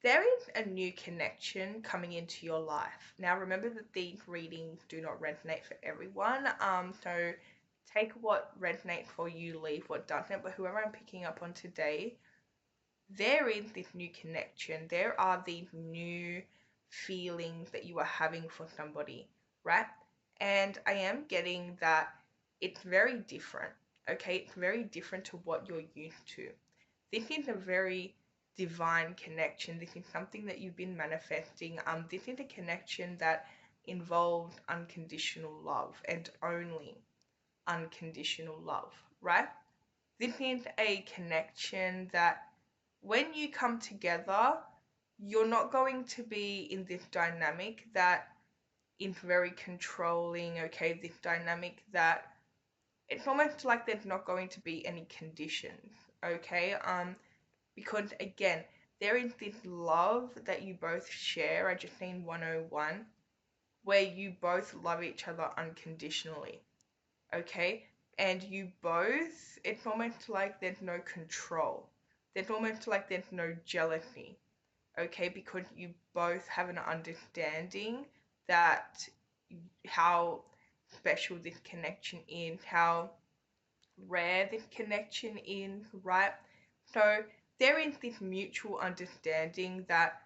there is a new connection coming into your life. Now, remember that these readings do not resonate for everyone. So take what resonates for you, leave what doesn't. But whoever I'm picking up on today, there is this new connection. There are these new feelings that you are having for somebody, right? And I am getting that it's very different. Okay, it's very different to what you're used to. This is a very divine connection. This is something that you've been manifesting. This is a connection that involves unconditional love and only unconditional love, right? This is a connection that when you come together, you're not going to be in this dynamic that is very controlling, okay? This dynamic that it's almost like there's not going to be any conditions, okay? Because again, there is this love that you both share. I just seen 101, where you both love each other unconditionally, okay? And you both, it's almost like there's no control. There's almost like there's no jealousy, okay? Because you both have an understanding that how special this connection is, how rare this connection is, right? So there is this mutual understanding that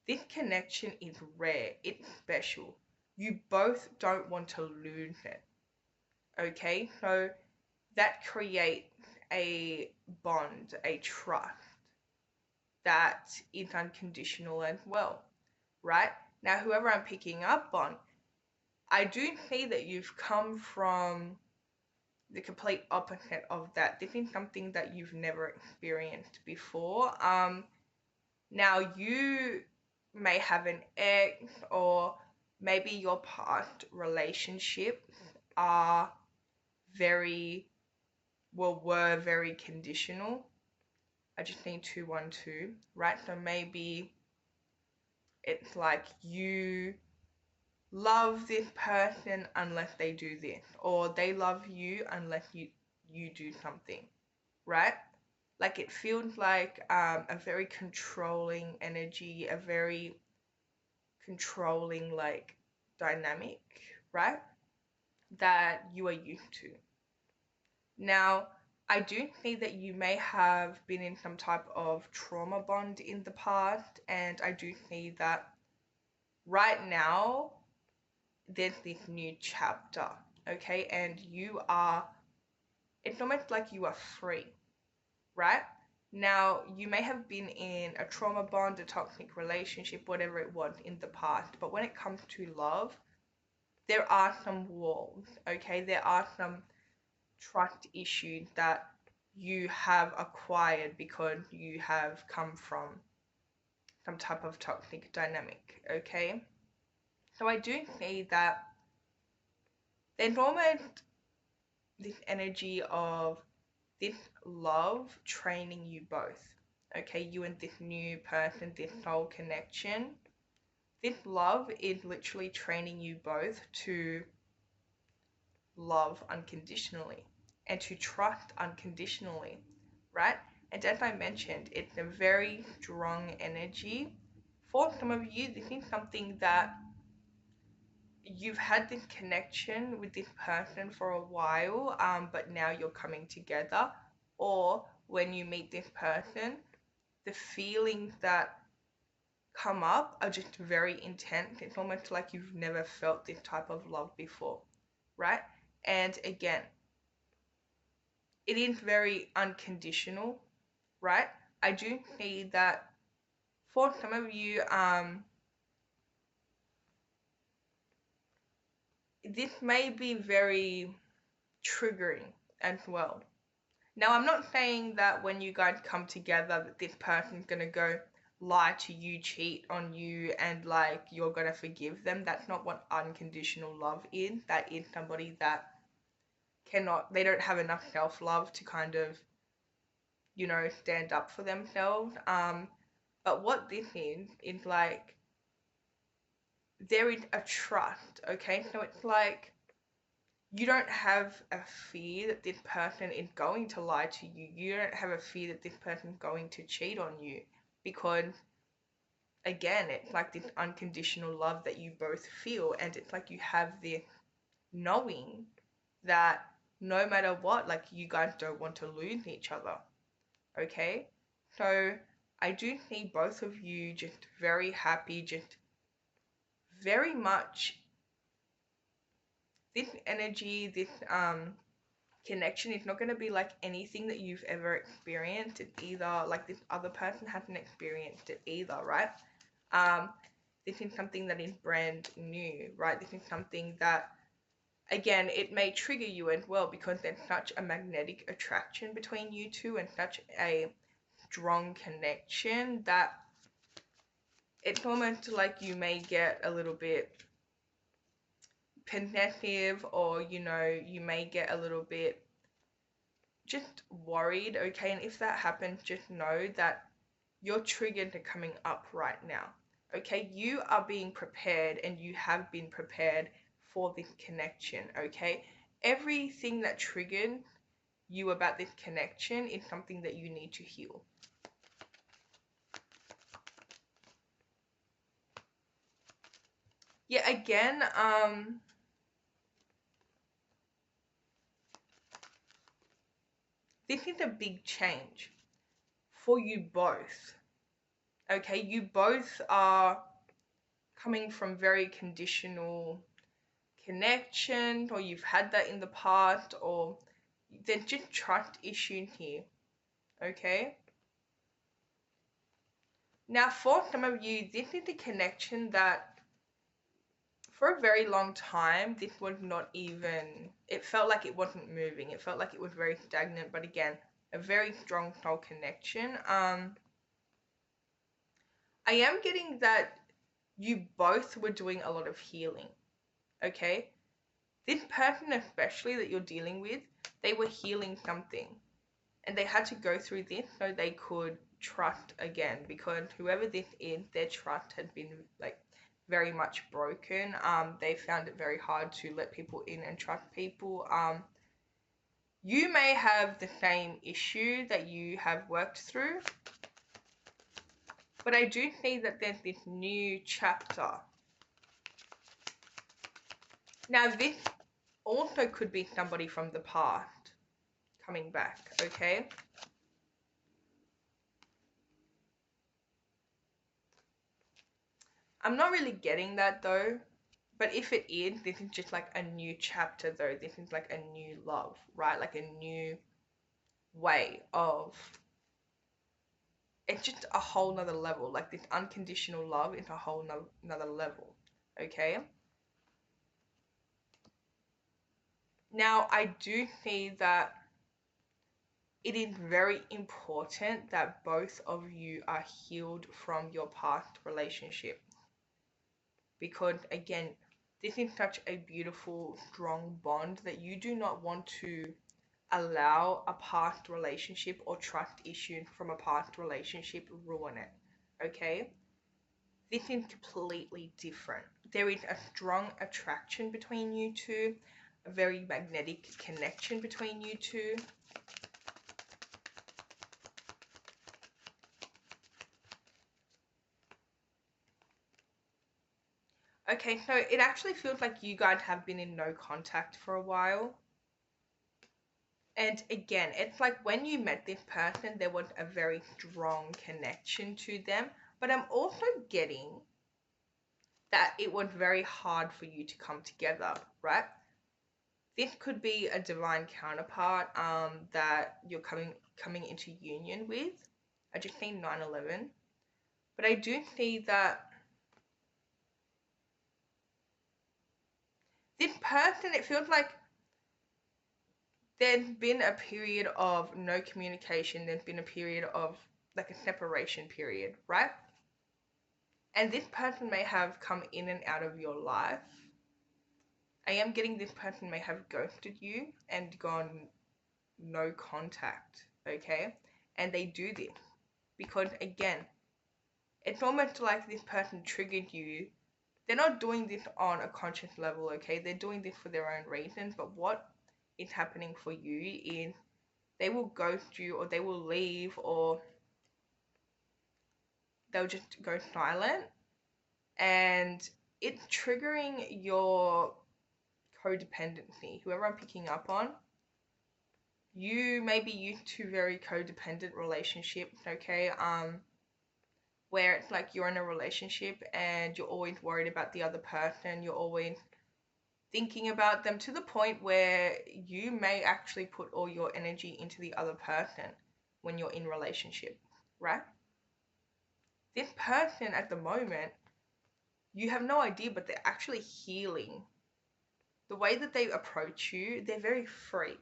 this connection is rare, it's special. You both don't want to lose it, okay? So that creates a bond, a trust that is unconditional as well, right? Now, whoever I'm picking up on, I do see that you've come from the complete opposite of that. This is something that you've never experienced before. Now you may have an ex, or maybe your past relationships are very, well, were very conditional. I just need 212, right? So maybe it's like you love this person unless they do this, or they love you unless you do something, right? Like it feels like a very controlling energy, a very controlling like dynamic, right? That you are used to. Now, I do see that you may have been in some type of trauma bond in the past, and I do see that right now there's this new chapter, okay? And you are, it's almost like you are free, right? Now, you may have been in a trauma bond, a toxic relationship, whatever it was in the past, but when it comes to love, there are some walls, okay? There are some trust issues that you have acquired because you have come from some type of toxic dynamic, okay? So I do see that there's almost this energy of this love training you both, okay? You and this new person, this soul connection. This love is literally training you both to love unconditionally and to trust unconditionally, right? And as I mentioned, it's a very strong energy. For some of you, this is something that you've had this connection with this person for a while, but now you're coming together. Or when you meet this person, the feelings that come up are just very intense. It's almost like you've never felt this type of love before, right? And again, it is very unconditional, right? I do see that for some of you, this may be very triggering as well. Now, I'm not saying that when you guys come together that this person's gonna go lie to you, cheat on you, and like you're gonna forgive them. That's not what unconditional love is. That is somebody that they don't have enough self-love to kind of, stand up for themselves. But what this is like there is a trust, okay? So it's like you don't have a fear that this person is going to lie to you. You don't have a fear that this person is going to cheat on you because again, it's like this unconditional love that you both feel, and it's like you have this knowing that no matter what, like you guys don't want to lose each other. Okay? So I do see both of you just very happy, just very much this energy, this connection is not going to be like anything that you've ever experienced. It either like this other person hasn't experienced it either, right? Um, this is something that is brand new, right? This is something that, again, it may trigger you as well because there's such a magnetic attraction between you two and such a strong connection that it's almost like you may get a little bit possessive, or you may get a little bit just worried. Okay, and if that happens, just know that your triggers are coming up right now. Okay, you are being prepared and you have been prepared for this connection. Okay, everything that triggered you about this connection is something that you need to heal. Yeah, again, this is a big change for you both. Okay, you both are coming from very conditional connection, or you've had that in the past, or there's just trust issues here. Okay, now for some of you, this is a connection that for a very long time this was not even, it felt like it wasn't moving, it felt like it was very stagnant, but again, a very strong soul connection. I am getting that you both were doing a lot of healing. Okay, this person especially that you're dealing with, they were healing something, and they had to go through this so they could trust again, because whoever this is, their trust had been like very much broken. They found it very hard to let people in and trust people. You may have the same issue that you have worked through, but I do see that there's this new chapter. Now this also could be somebody from the past coming back. Okay, I'm not really getting that though. But if it is, this is just like a new chapter though. This is like a new love, right? Like a new way of, it's just a whole nother level. Like this unconditional love is a whole nother level. Okay. Now I do see that it is very important that both of you are healed from your past relationship, because again, this is such a beautiful, strong bond that you do not want to allow a past relationship or trust issue from a past relationship ruin it. Okay? This is completely different. There is a strong attraction between you two, a very magnetic connection between you two. Okay, so it actually feels like you guys have been in no contact for a while. And again, it's like when you met this person, there was a very strong connection to them. But I'm also getting that it was very hard for you to come together, right? This could be a divine counterpart that you're coming into union with. I just see 9/11. But I do see that this person, it feels like there's been a period of no communication, there's been a period of like a separation period, right? And this person may have come in and out of your life. I am getting this person may have ghosted you and gone no contact, okay? And they do this because, again, it's almost like this person triggered you. They're not doing this on a conscious level, okay? They're doing this for their own reasons, but what is happening for you is they will ghost you, or they will leave, or they'll just go silent, and it's triggering your codependency. Whoever I'm picking up on, you may be used to very codependent relationships, okay? Where it's like you're in a relationship and you're always worried about the other person, you're always thinking about them to the point where you may actually put all your energy into the other person when you're in relationship, right? This person at the moment, you have no idea, but they're actually healing. The way that they approach you, they're very free,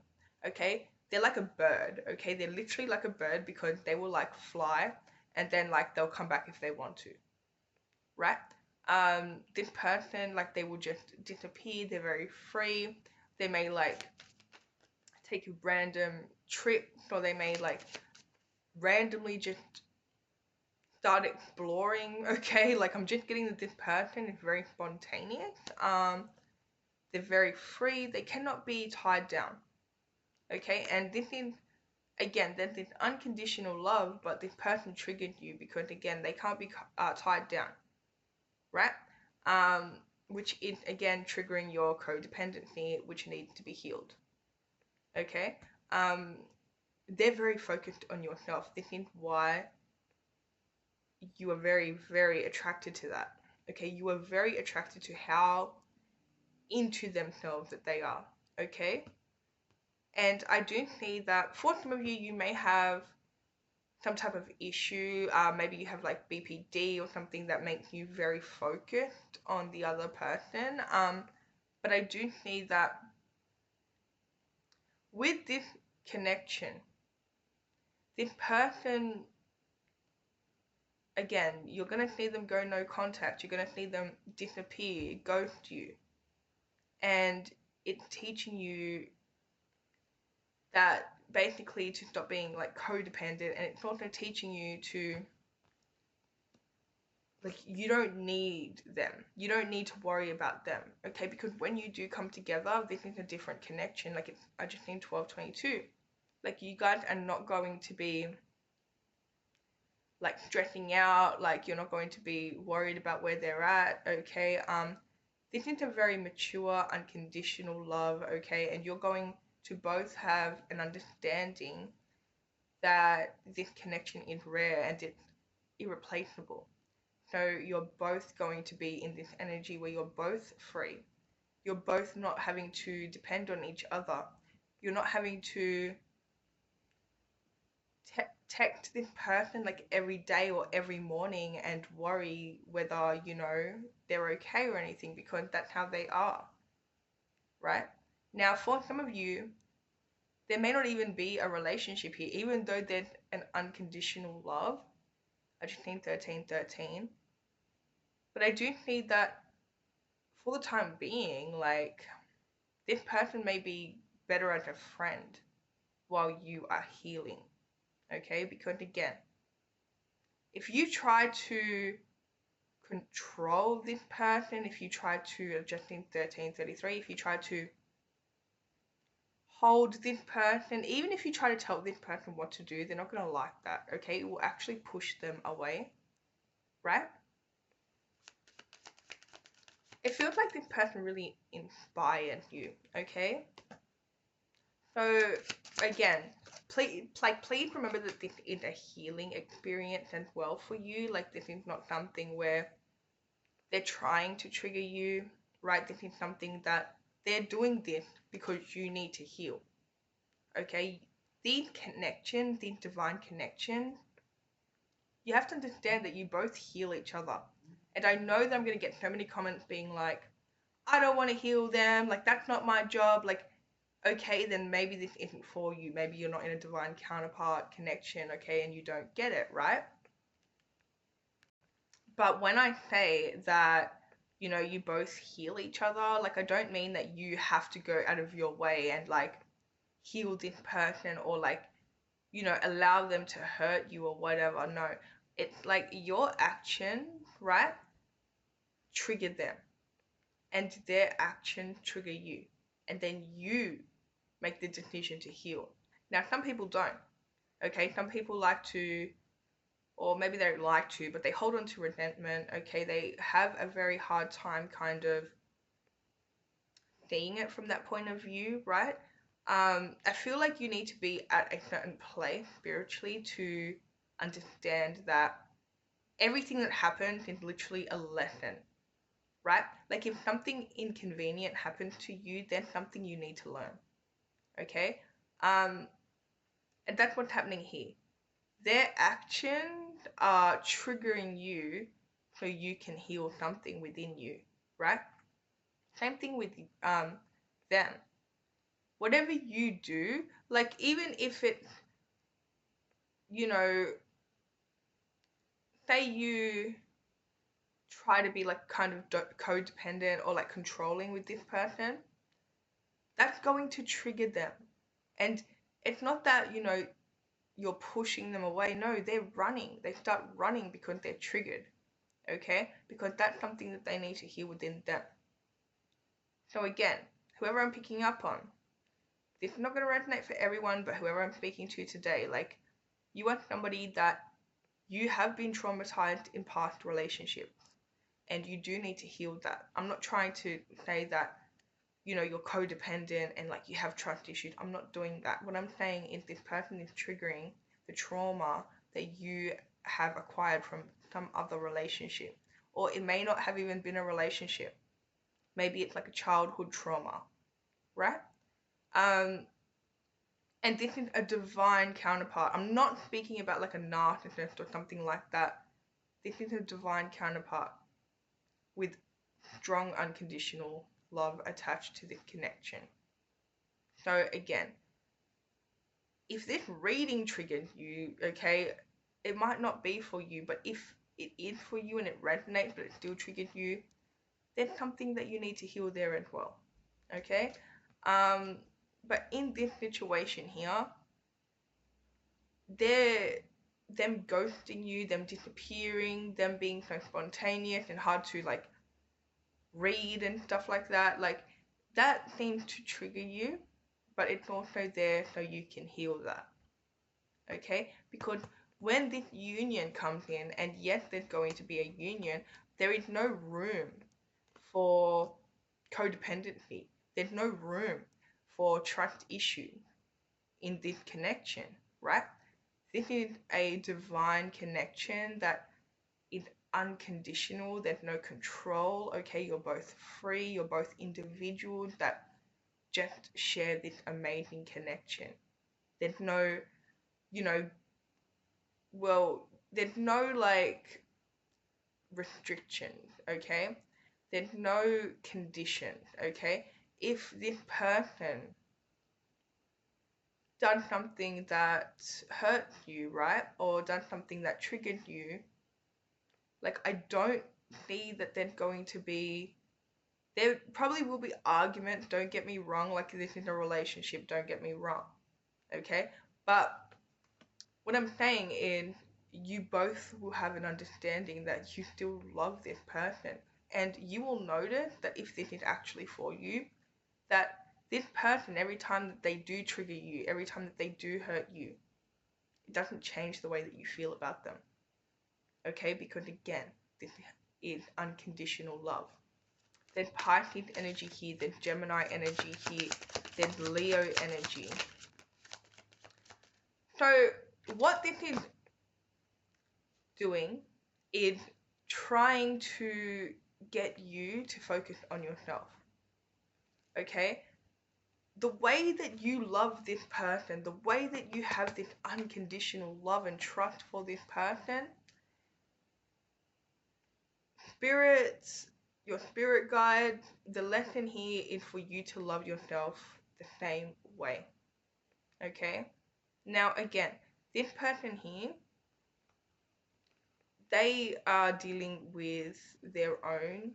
okay? They're like a bird, okay? They're literally like a bird because they will like fly and then like they'll come back if they want to, right? This person, like they will just disappear. They're very free. They may like take a random trip, or they may like randomly just start exploring. Okay, like I'm just getting that this person is very spontaneous. They're very free. They cannot be tied down. Okay, and this is again, there's this unconditional love, but this person triggered you because again, they can't be tied down, right? Um, which is again triggering your codependency, which needs to be healed. Okay, they're very focused on yourself. This is why you are very, very attracted to that. Okay, you are very attracted to how into themselves that they are. Okay, and I do see that for some of you, you may have some type of issue. Maybe you have like BPD or something that makes you very focused on the other person. But I do see that with this connection, this person, again, you're going to see them go no contact. You're going to see them disappear, ghost you. And it's teaching you that basically to stop being like codependent, and it's also teaching you to like you don't need them. You don't need to worry about them, okay? Because when you do come together, this is a different connection. Like it's I just need 1222. Like you guys are not going to be like stressing out, like you're not going to be worried about where they're at, okay? This is a very mature, unconditional love, okay? And you're going to both have an understanding that this connection is rare and it's irreplaceable. So you're both going to be in this energy where you're both free. You're both not having to depend on each other. You're not having to text this person like every day or every morning and worry whether, they're okay or anything because that's how they are, right? Now, for some of you, there may not even be a relationship here, even though there's an unconditional love. I just think 1313. But I do see that for the time being, like, this person may be better as a friend while you are healing, okay? Because again, if you try to control this person, if you try to, adjust in 1333, if you try to hold this person, even if you try to tell this person what to do, they're not going to like that, okay? It will actually push them away, right? It feels like this person really inspired you, okay? So again, please remember that this is a healing experience as well for you. Like this is not something where they're trying to trigger you, right? This is something that they're doing this because you need to heal. Okay? These connections, these divine connections, you have to understand that you both heal each other. And I know that I'm going to get so many comments being like, I don't want to heal them. Like, that's not my job. Like, okay, then maybe this isn't for you. Maybe you're not in a divine counterpart connection, okay, and you don't get it, right? But when I say that, you both heal each other, like, I don't mean that you have to go out of your way and, like, heal this person or, like, allow them to hurt you or whatever. No, it's like your action, right, triggered them, and their action trigger you, and then you make the decision to heal. Now, some people don't. Okay, some people like to, or maybe they don't like to, but they hold on to resentment, okay? They have a very hard time kind of seeing it from that point of view, right? I feel like you need to be at a certain place spiritually to understand that everything that happens is literally a lesson, right? Like if something inconvenient happens to you, then something you need to learn, okay? Um, and that's what's happening here. Their actions are triggering you so you can heal something within you, right? Same thing with them. Whatever you do, like even if it, you know, say you try to be like kind of codependent or like controlling with this person, that's going to trigger them. And it's not that, you're pushing them away. No, they're running. They start running because they're triggered, okay? Because that's something that they need to heal within them. So again, whoever I'm picking up on, this is not going to resonate for everyone, but whoever I'm speaking to today, like, you are somebody that you have been traumatized in past relationships and you do need to heal that. I'm not trying to say that, you're codependent and like you have trust issues. I'm not doing that. What I'm saying is this person is triggering the trauma that you have acquired from some other relationship. Or it may not have even been a relationship. Maybe it's like a childhood trauma, right? Um, and this is a divine counterpart. I'm not speaking about like a narcissist or something like that. This is a divine counterpart with strong unconditional love attached to this connection. So again, if this reading triggered you, okay, it might not be for you, but if it is for you and it resonates, but it still triggered you, there's something that you need to heal there as well, okay? But in this situation here, they're them ghosting you, them disappearing, them being so spontaneous and hard to like read and stuff like that, like that seems to trigger you, but it's also there so you can heal that, okay? Because when this union comes in, and yes, there's going to be a union, there is no room for codependency. There's no room for trust issues in this connection, right? This is a divine connection that is unconditional. There's no control, okay? You're both free, you're both individuals that just share this amazing connection. There's no, you know, there's no like restrictions, okay? There's no conditions, okay? If this person done something that hurt you, right? Or done something that triggered you, like I don't see that there's going to be, there probably will be arguments, don't get me wrong, like this is a relationship, don't get me wrong, okay? But what I'm saying is you both will have an understanding that you still love this person, and you will notice that if this is actually for you, that this person, every time that they do trigger you, every time that they do hurt you, it doesn't change the way that you feel about them, okay? Because again, this is unconditional love. There's Pisces energy here, there's Gemini energy here, there's Leo energy. So what this is doing is trying to get you to focus on yourself, okay? The way that you love this person, the way that you have this unconditional love and trust for this person, spirits, your spirit guide, the lesson here is for you to love yourself the same way, okay? Now again, this person here, they are dealing with their own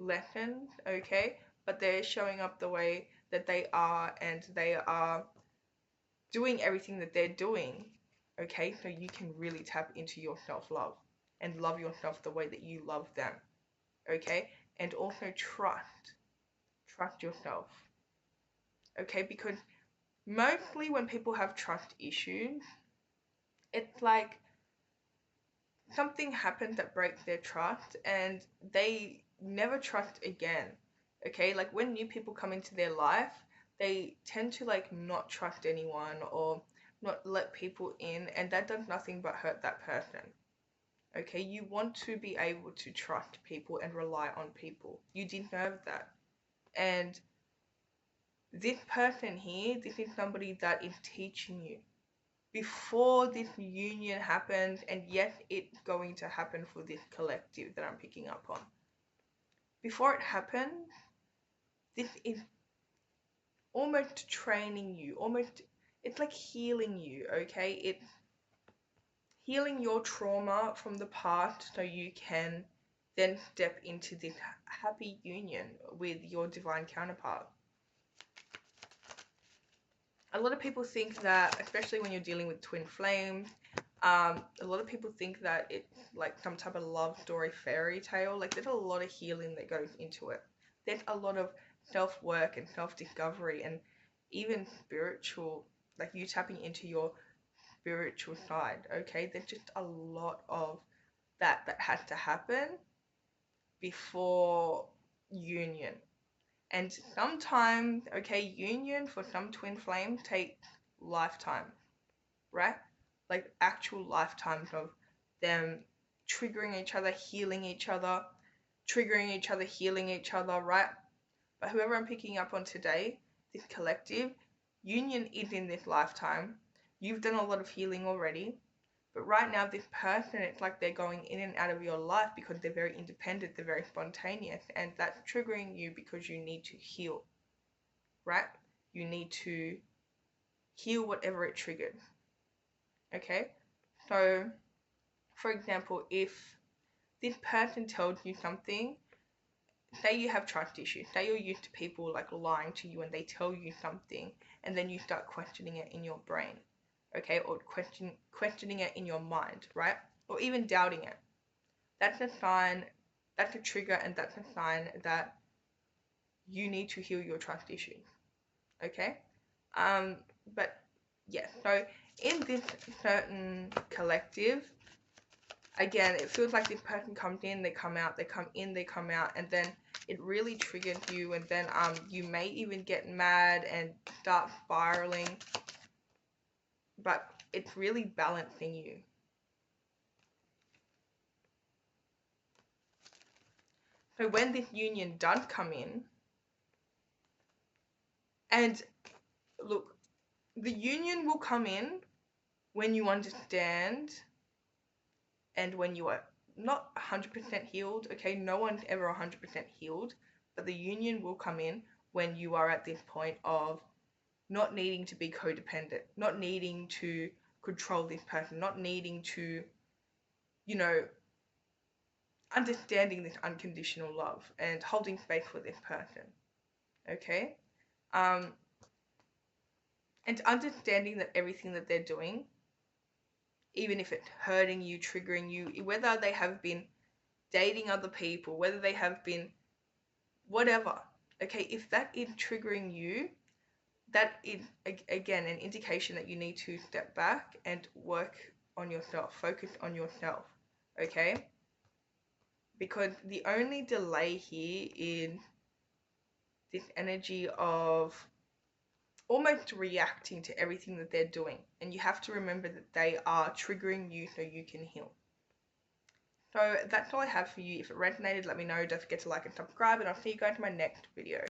lessons, okay? But they're showing up the way that they are, and they are doing everything that they're doing, okay? So you can really tap into your self-love and love yourself the way that you love them, okay? And also trust yourself, okay? Because mostly when people have trust issues, it's like something happens that breaks their trust and they never trust again. Okay, like when new people come into their life, they tend to like not trust anyone or not let people in, and that does nothing but hurt that person. Okay, you want to be able to trust people and rely on people. You deserve that. And this person here, this is somebody that is teaching you before this union happens, and yes, it's going to happen for this collective that I'm picking up on. Before it happens, this is almost training you, almost, it's like healing you, okay? It's healing your trauma from the past so you can then step into this happy union with your divine counterpart. A lot of people think that, especially when you're dealing with twin flames, a lot of people think that it's like some type of love story fairy tale. Like there's a lot of healing that goes into it. There's a lot of self-work and self-discovery and even spiritual, like you tapping into your spiritual side, okay? There's just a lot of that has to happen before union. And sometimes, okay, union for some twin flames takes lifetimes, right? Like actual lifetimes of them triggering each other, healing each other, triggering each other, healing each other, right? But whoever I'm picking up on today, this collective, union is in this lifetime. You've done a lot of healing already. But right now, this person, it's like they're going in and out of your life because they're very independent, they're very spontaneous, and that's triggering you because you need to heal, right? You need to heal whatever it triggered, okay? So, for example, if this person tells you something, say you have trust issues, say you're used to people like lying to you and they tell you something, and then you start questioning it in your brain, okay, or questioning it in your mind, right? Or even doubting it. That's a sign, that's a trigger, and that's a sign that you need to heal your trust issues, okay? Um, but yes, so in this certain collective, again, it feels like this person comes in, they come out, they come in, they come out, and then it really triggers you, and then you may even get mad and start spiraling, but it's really balancing you. So when this union does come in, and look, the union will come in when you understand and when you are not 100% healed, okay? No one's ever 100% healed, but the union will come in when you are at this point of not needing to be codependent, not needing to control this person, not needing to, you know, understanding this unconditional love and holding space for this person, okay? Um, and understanding that everything that they're doing, even if it's hurting you, triggering you, whether they have been dating other people, whether they have been whatever, okay, if that is triggering you, that is again an indication that you need to step back and work on yourself, focus on yourself, okay? Because the only delay here is this energy of almost reacting to everything that they're doing, and you have to remember that they are triggering you so you can heal. So that's all I have for you. If it resonated, let me know. Don't forget to like and subscribe, and I'll see you guys in my next video.